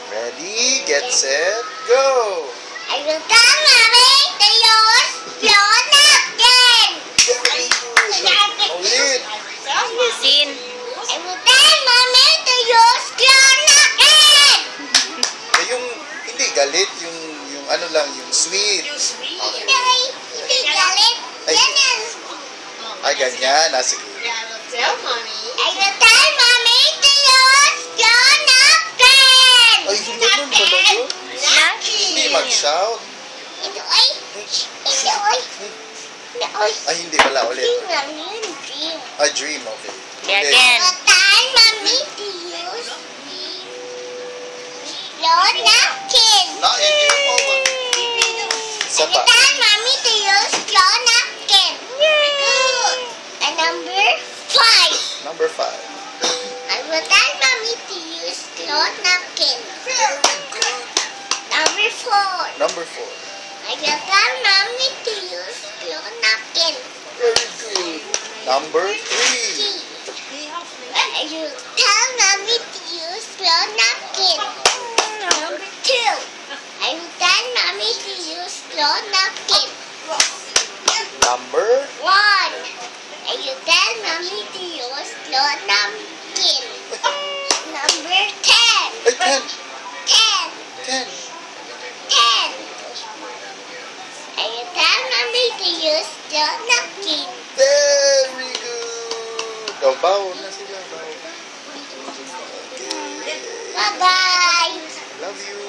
Ready, get set, go! I will tell Mommy to use your napkin. Very good. Ulit. Sin. I will tell Mommy to use your napkin. Yung, hindi galit, yung ano lang, yung sweet. Hindi galit. Ay. Yan yan. Ay, ganyan. Sige. I will tell Mommy to use your napkin. Ay, ganun pala yun. Hindi mag-shout. Ito ay. Ito ay. Ito ay. Ay, hindi pala. Ulit. Dream lang yun. Dream. A dream, okay. Yeah, Ulit. again. I will tell Mommy to use your napkin. Na, hindi mo pa. Isa I pa. will tell Mommy to use your napkin. Good. And number 5. Number 5. I will tell Mommy to use your napkin. Very good. Number 4. Number 4. I will tell Mommy to use your napkin. Very good. Number 3. I will tell Mommy to use your napkin. Number 2. I will tell Mommy to use your napkin. Number 1. I will tell Mommy to use your napkin. Number 10. ay, 10. 10. 10. 10. I will tell Mommy to use your napkin. Very good. O, baon na sila. Baon. Okay. Bye-bye. Love you.